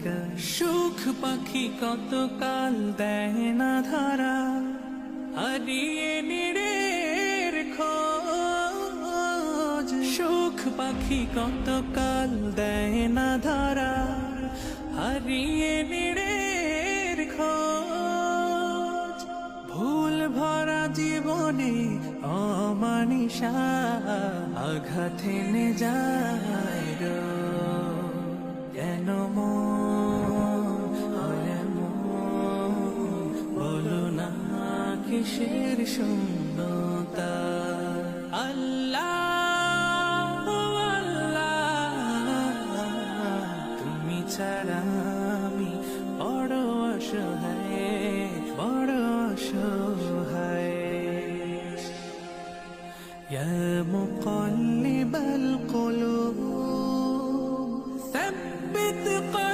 মালিকা। সুখ পাখি কতকাল দেয় না ধরা, হারিয়ে নিড়ের খোঁজ। সুখ পাখি কতকাল দেয় না ধরা, হারিয়ে নিড়ের খোঁজ। ভুল ভরা জীবনে অমানিসা আঘাত এনে যায় রোজ। কেন মন হয় এমন, বলো না কিসের শূন্যতা। আল্লাহ ও আল্লাহ, তুমি ছাড়া আমি বড় অসহায়, বড় অসহায়। ইয়া মুকাল্লিব